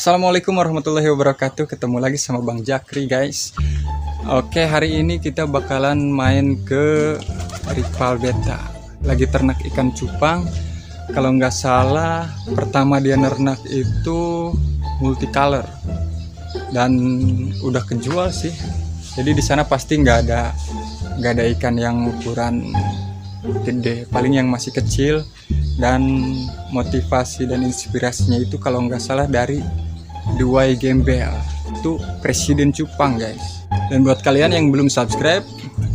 Assalamualaikum warahmatullahi wabarakatuh. Ketemu lagi sama Bang Jakri, guys. Oke, hari ini kita bakalan main ke rival beta. Lagi ternak ikan cupang. Kalau nggak salah, pertama dia nernak itu multicolor dan udah kejual sih. Jadi di sana pasti nggak ada ikan yang ukuran gede, paling yang masih kecil. Dan motivasi dan inspirasinya itu kalau nggak salah dari Duai Gembel, itu presiden cupang, guys. Dan buat kalian yang belum subscribe,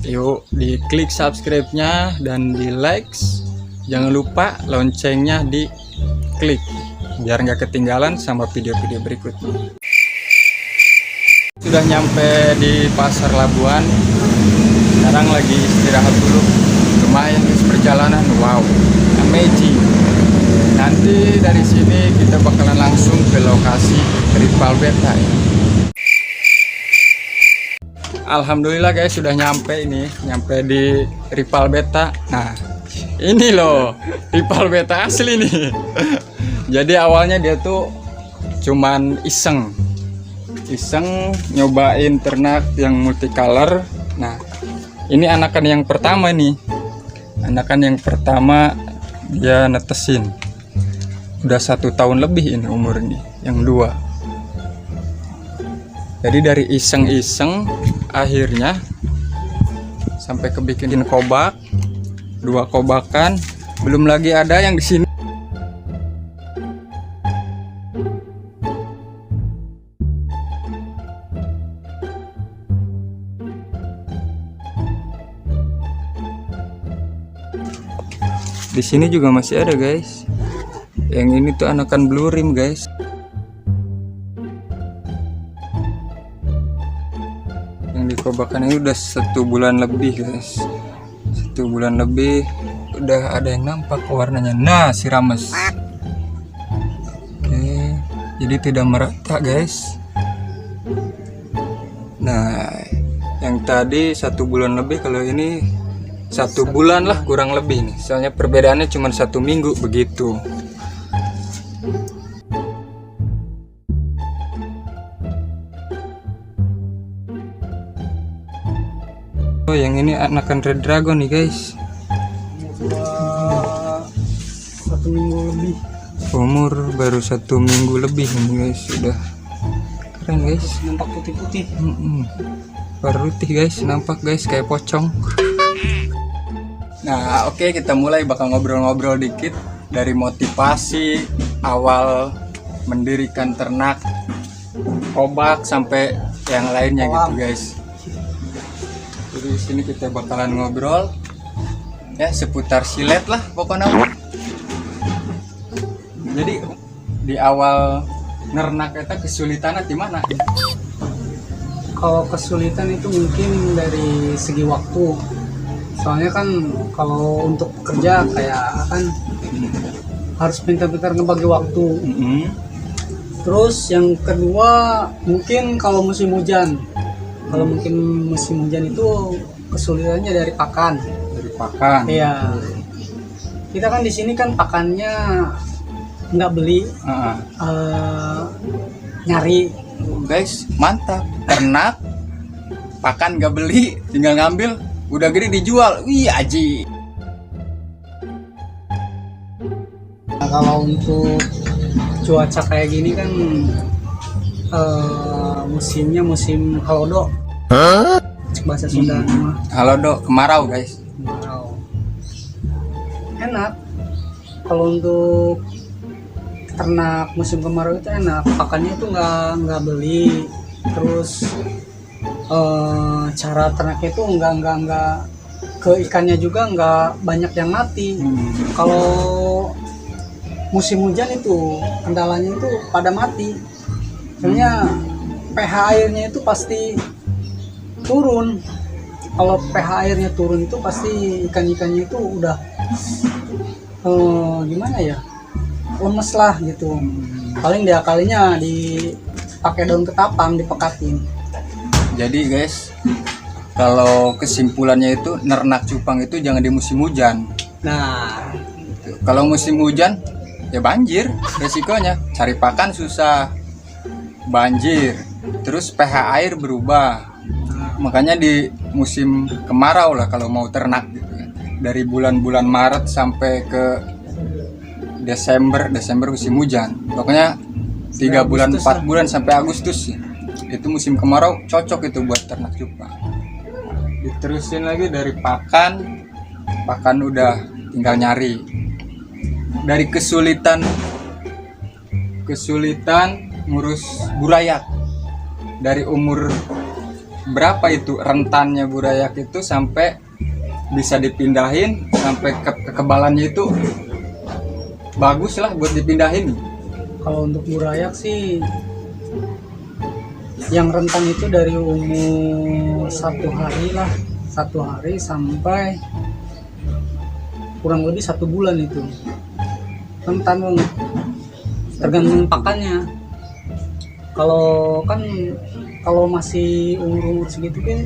yuk diklik subscribe-nya dan di likes. Jangan lupa loncengnya di klik biar nggak ketinggalan sama video-video berikutnya. Sudah nyampe di Pasar Labuan, sekarang lagi istirahat dulu. Lumayan guys perjalanan, wow, amazing. Nanti dari sini kita bakalan langsung ke lokasi rival beta ya. Alhamdulillah guys, sudah nyampe di rival beta. Nah, ini loh rival beta asli nih. Jadi awalnya dia tuh cuman iseng nyobain ternak yang multicolor. Nah, ini anakan yang pertama nih. Anakan yang pertama dia netesin. Udah 1 tahun lebih ini umur ini. Yang dua. Jadi dari iseng-iseng akhirnya sampai kebikin kobak, 2 kobakan. Belum lagi ada yang di sini. Di sini juga masih ada, guys. Yang ini tuh anakan blue rim, guys. Yang dikobakan ini udah 1 bulan lebih, guys. 1 bulan lebih udah ada yang nampak warnanya. Nah, si rames. Oke, jadi tidak merata, guys. Nah, yang tadi 1 bulan lebih, kalau ini 1 bulan lah kurang lebih nih. Soalnya perbedaannya cuma 1 minggu begitu. Oh, yang ini anakan red dragon nih, guys. 1 minggu lebih. Umur baru 1 minggu lebih nih, guys. Sudah keren, guys. Nampak putih-putih. Baru putih, guys. Nampak, guys, kayak pocong. Nah, oke, kita mulai bakal ngobrol-ngobrol dikit dari motivasi awal mendirikan ternak, kobak sampai yang lainnya gitu, guys. Jadi di sini kita bakalan ngobrol ya seputar silet lah pokoknya. Jadi di awal nernak kita kesulitannya di mana? Kalau kesulitan itu mungkin dari segi waktu. Soalnya kan kalau untuk kerja kayak kan harus pintar-pintar ngebagi waktu. Terus yang kedua mungkin kalau musim hujan. Kalau mungkin musim hujan itu kesulitannya dari pakan. Dari pakan. Iya. Kita kan di sini kan pakannya nggak beli, nyari. Guys, mantap. Ternak, pakan nggak beli, tinggal ngambil. Udah gede dijual. Wih, aji. Nah, kalau untuk cuaca kayak gini kan musimnya musim halodo. Bahasa Sunda mah. Halodo, kemarau, guys. Kemarau. Enak. Kalau untuk ternak musim kemarau itu enak. Pakannya itu nggak beli. Terus cara ternaknya itu nggak ke ikannya juga nggak banyak yang mati. Kalau musim hujan itu kendalanya itu pada mati, soalnya pH airnya itu pasti turun. Kalau pH airnya turun itu pasti ikan-ikannya itu udah gimana ya, lemes lah gitu. Paling dia kalinya dipakai daun ketapang dipekatin. Jadi guys, kalau kesimpulannya itu nernak cupang itu jangan di musim hujan. Nah, Kalau musim hujan ya banjir resikonya, cari pakan susah. banjir, terus pH air berubah. Makanya di musim kemarau lah kalau mau ternak gitu kan. Dari bulan-bulan Maret sampai ke Desember musim hujan. Pokoknya 3 bulan, 4 bulan sampai Agustus itu musim kemarau, cocok itu buat ternak cupang. Diterusin lagi dari pakan udah tinggal nyari. Dari kesulitan ngurus burayak. Dari umur berapa itu rentannya burayak itu sampai bisa dipindahin, sampai kekebalannya itu bagus lah buat dipindahin. Kalau untuk burayak sih yang rentan itu dari umur 1 hari lah, 1 hari sampai kurang lebih 1 bulan itu rentan banget, tergantung pakannya. Kalau masih umur segitu kan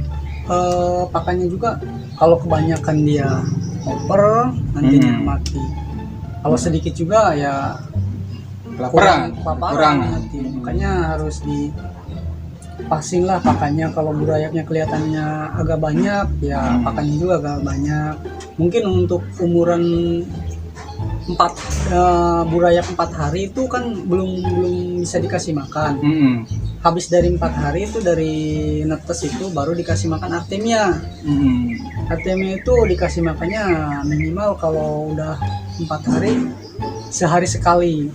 pakannya juga kalau kebanyakan dia over nantinya mati. Kalau sedikit juga ya kurang nanti. Makanya harus dipasing lah pakannya. Kalau burayaknya kelihatannya agak banyak ya pakannya juga agak banyak. Mungkin untuk umuran burayak 4 hari itu kan belum bisa dikasih makan. Habis dari 4 hari itu, dari netes itu baru dikasih makan artemia. Artemia itu dikasih makannya minimal kalau udah 4 hari sehari sekali.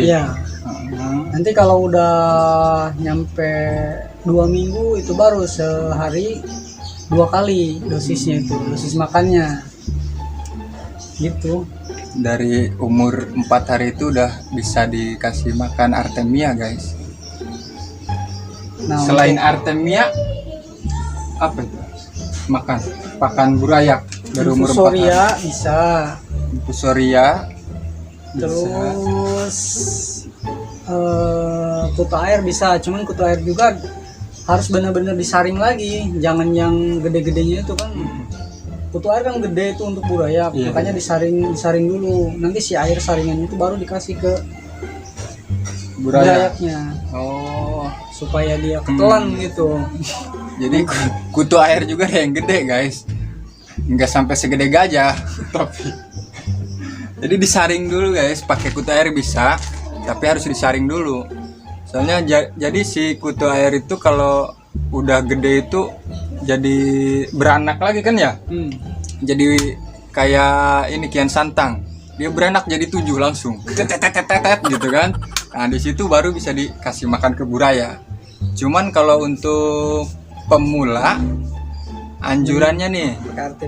Ya. Nanti kalau udah nyampe 2 minggu itu baru sehari 2 kali dosisnya itu, dosis makannya gitu. Dari umur 4 hari itu udah bisa dikasih makan artemia guys. Nah, selain artemia apa itu? Pakan burayak dari umur 4 hari. Bisa. Infusoria. Terus kutu air bisa, cuman kutu air juga harus benar-benar disaring lagi, jangan yang gede-gedenya itu kan. Kutu air kan gede itu untuk burayak, makanya disaring dulu. Nanti si air saringan itu baru dikasih ke burayaknya. Supaya dia ketelan gitu. Jadi kutu air juga ada yang gede guys, nggak sampai segede gajah tapi jadi disaring dulu guys, pakai kutu air bisa, tapi harus disaring dulu. Soalnya jadi si kutu air itu kalau udah gede itu jadi beranak lagi kan ya. Jadi kayak ini Kian Santang, dia beranak jadi 7 langsung tetetetetet gitu kan. Nah di situ baru bisa dikasih makan ke buraya. Cuman kalau untuk pemula, anjurannya nih,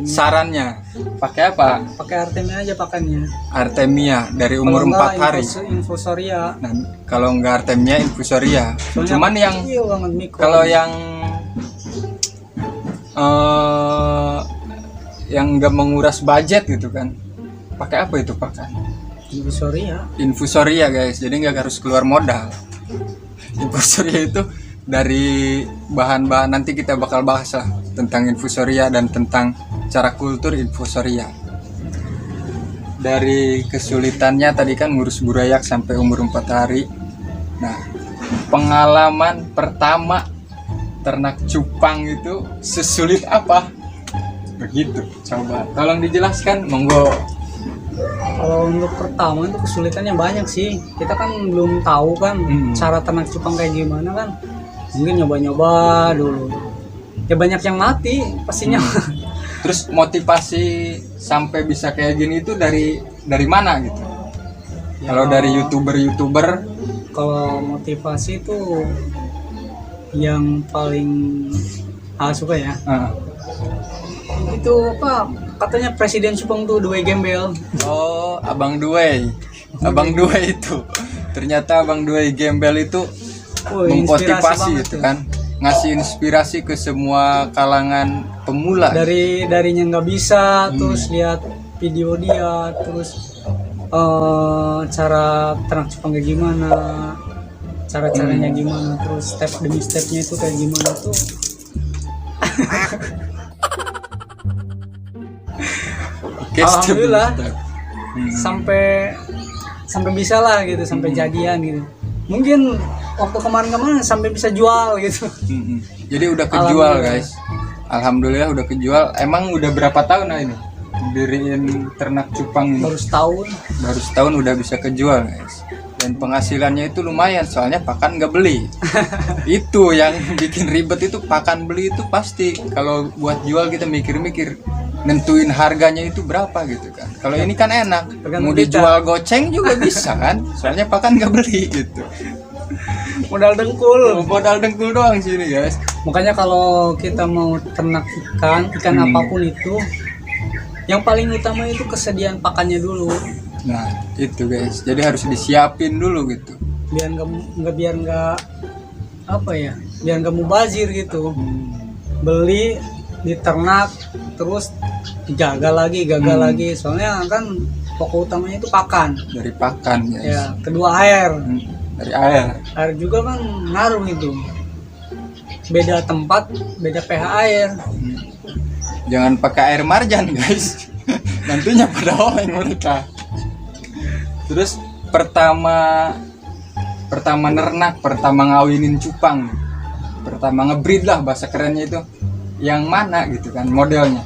sarannya pakai apa? Pakai artemia aja pakannya. Artemia dari umur 4 hari. Infusoria. Nah, kalau enggak artemia, infusoria. Soalnya cuman yang kalau yang enggak menguras budget gitu kan, pakai apa itu pakan? Infusoria guys. Jadi enggak harus keluar modal. Infusoria itu dari bahan-bahan, nanti kita bakal bahas lah tentang infusoria dan tentang cara kultur infusoria. Dari kesulitannya tadi kan ngurus burayak sampai umur 4 hari. Nah, pengalaman pertama ternak cupang itu sesulit apa? Begitu, coba tolong dijelaskan, monggo. Kalau untuk pertama itu kesulitannya banyak sih. Kita kan belum tahu kan cara ternak cupang kayak gimana kan. Mungkin nyoba-nyoba dulu. Ya banyak yang mati pastinya. Terus motivasi sampai bisa kayak gini itu dari mana gitu? Ya, kalau dari youtuber, kalau motivasi itu yang paling suka ya. Itu apa? Katanya presiden cupang tuh Due Gembel. Oh, Abang Due. Abang Due itu. Ternyata Abang Due Gembel itu memotivasi gitu kan, ngasih inspirasi ke semua kalangan pemula. Darinya nggak bisa, terus lihat video dia, terus cara ternak cupang kayak gimana, cara-caranya gimana, terus step demi stepnya itu kayak gimana tuh. Alhamdulillah sampai bisa lah gitu, sampai jadian gitu. Mungkin waktu kemarin-kemarin sampai bisa jual gitu. Jadi udah kejual Alhamdulillah. guys. Alhamdulillah udah kejual. Emang udah berapa tahun nah ini diriin ternak cupang ini? Baru setahun udah bisa kejual guys. Dan penghasilannya itu lumayan soalnya pakan nggak beli. Itu yang bikin ribet itu pakan beli itu pasti. Kalau buat jual kita mikir-mikir nentuin harganya itu berapa gitu kan. Kalau ini kan enak, Tergantung mau dijual goceng juga bisa kan. Soalnya pakan nggak beli gitu. Modal dengkul. Modal dengkul doang sini guys. Makanya kalau kita mau ternak ikan apapun itu, yang paling utama itu kesediaan pakannya dulu. Nah itu guys, jadi harus disiapin dulu gitu. Biar nggak apa ya, biar nggak mubazir gitu. Beli, diternak, terus dijaga lagi, lagi. Soalnya kan pokok utamanya itu pakan. Dari pakan guys. Ya, kedua air. Dari air. Air juga kan ngaruh itu. Beda tempat, beda pH air. Jangan pakai air marjan guys. Nantinya pada oleng mereka. Terus pertama nernak, pertama ngawinin cupang, pertama ngebreed lah bahasa kerennya itu, yang mana gitu kan modelnya,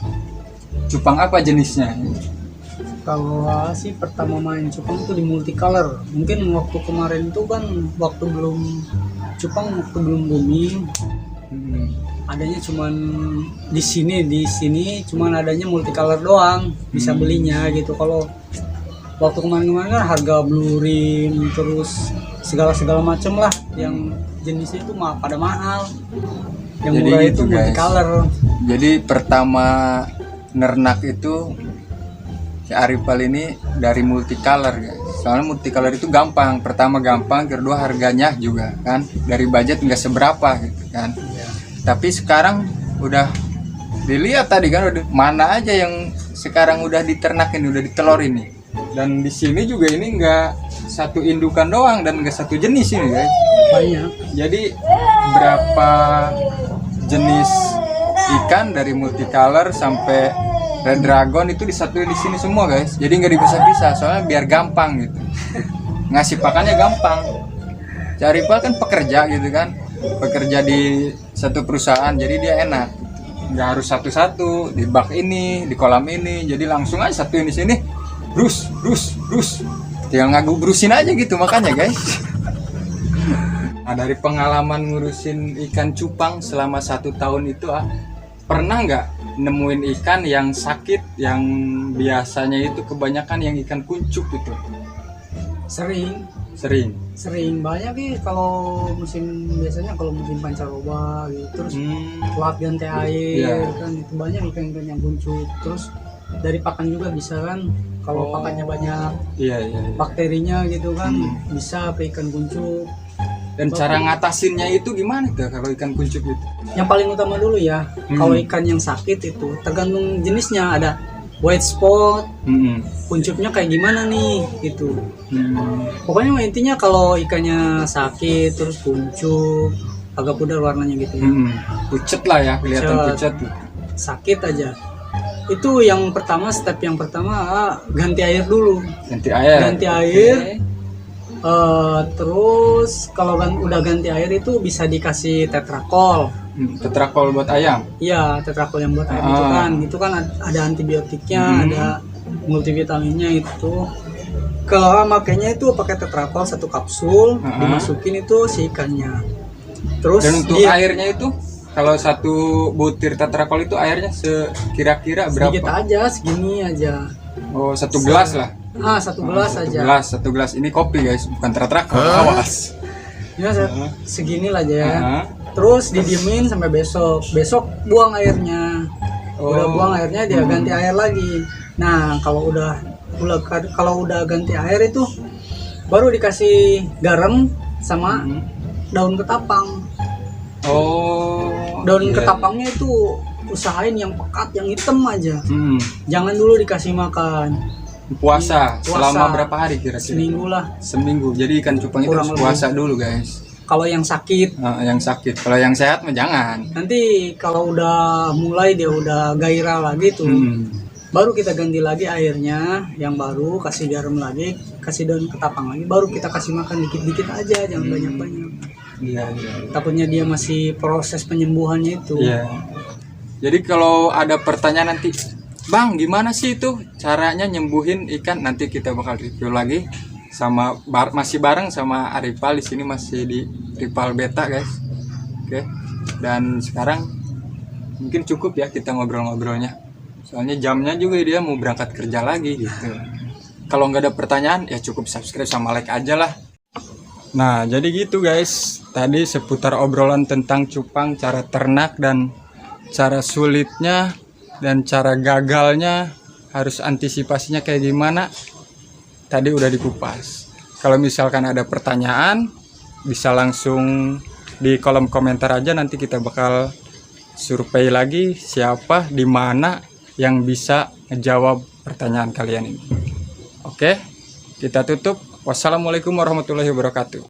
cupang apa jenisnya? Kalau sih pertama main cupang itu di multicolor. Mungkin waktu kemarin itu kan waktu belum booming, adanya cuman di sini cuman adanya multicolor doang bisa belinya gitu. Kalau waktu kemarin kan harga blue rim terus segala macam lah yang jenisnya itu pada mahal. Yang Jadi murah gitu, itu guys. multicolor. Jadi pertama nernak itu si Arifal ini dari multicolor guys. Soalnya multicolor itu gampang, pertama gampang, kedua harganya juga kan dari budget nggak seberapa gitu kan. Tapi sekarang udah dilihat tadi kan udah mana aja yang sekarang udah diternakin, udah ditelor ini. Dan di sini juga ini nggak satu indukan doang dan nggak satu jenis ini guys. Banyak. Jadi berapa jenis ikan dari multicolor sampai red dragon itu disatuin di sini semua guys. Jadi nggak dipisah-pisah soalnya biar gampang gitu. Ngasih pakannya gampang. Arifal kan pekerja gitu kan, bekerja di satu perusahaan jadi dia enak. Nggak harus satu-satu di bak ini, di kolam ini. Jadi langsung aja satuin di sini. Brus. Tinggal ngagubrusin aja gitu makanya guys. Nah, dari pengalaman ngurusin ikan cupang selama 1 tahun itu pernah nggak nemuin ikan yang sakit yang biasanya itu kebanyakan yang ikan kuncup itu? Sering banyak nih kalau biasanya kalau musim pancaroba gitu, terus telat ganti air kan itu banyak ikan-ikan yang kuncup. Terus dari pakan juga bisa kan, kalau pakannya banyak bakterinya gitu kan bisa ke ikan kuncup. Dan cara ngatasinnya itu gimana tuh kalau ikan kuncup itu? Yang paling utama dulu ya, kalau ikan yang sakit itu tergantung jenisnya, ada white spot, kuncupnya kayak gimana nih gitu. Pokoknya intinya kalau ikannya sakit terus kuncup agak pudar warnanya gitu ya. Pucet lah ya, kelihatan pucet tuh. Sakit aja. Itu yang pertama, step yang pertama ganti air dulu. Ganti air. Terus kalau udah ganti air itu bisa dikasih tetrakol. Tetrakol buat ayam. Iya, tetrakol yang buat ayam itu kan ada antibiotiknya, ada multivitaminnya itu. Kalau makanya itu pakai tetrakol 1 kapsul, dimasukin itu si ikannya. Terus dan untuk airnya itu kalau 1 butir tetrakol itu airnya kira-kira berapa? Sedikit aja, segini aja. Oh, 1 gelas lah. 1 gelas aja. 1 gelas. Ini kopi guys, bukan tetrakol. Awas. Ya, segini lah aja ya. Terus didiemin sampai besok. Besok buang airnya. Udah buang airnya dia ganti air lagi. Nah, kalau udah ganti air itu baru dikasih garam sama daun ketapang. Daun ketapangnya itu usahain yang pekat, yang hitam aja. Jangan dulu dikasih makan. Puasa selama berapa hari kira-kira? Seminggu lah. Seminggu. Jadi ikan cupang itu harus puasa dulu guys. Kalau yang sakit. Kalau yang sehat mah jangan. Nanti kalau udah mulai dia udah gairah lagi tuh. Baru kita ganti lagi airnya yang baru, kasih garam lagi, kasih daun ketapang lagi, baru kita kasih makan dikit-dikit aja, jangan banyak-banyak. Iya. Takutnya dia masih proses penyembuhannya itu. Iya. Jadi kalau ada pertanyaan nanti, Bang, gimana sih itu caranya nyembuhin ikan? Nanti kita bakal review lagi sama masih bareng sama Arifal di sini, masih di Rival Beta, guys. Oke. Dan sekarang mungkin cukup ya kita ngobrol-ngobrolnya. Soalnya jamnya juga dia mau berangkat kerja lagi gitu. Kalau nggak ada pertanyaan ya cukup subscribe sama like aja lah. Nah, jadi gitu guys. Tadi seputar obrolan tentang cupang, cara ternak dan cara sulitnya dan cara gagalnya, harus antisipasinya kayak gimana. Tadi udah dikupas. Kalau misalkan ada pertanyaan, bisa langsung di kolom komentar aja, nanti kita bakal survei lagi siapa di mana yang bisa menjawab pertanyaan kalian ini. Oke, kita tutup. Wassalamualaikum warahmatullahi wabarakatuh.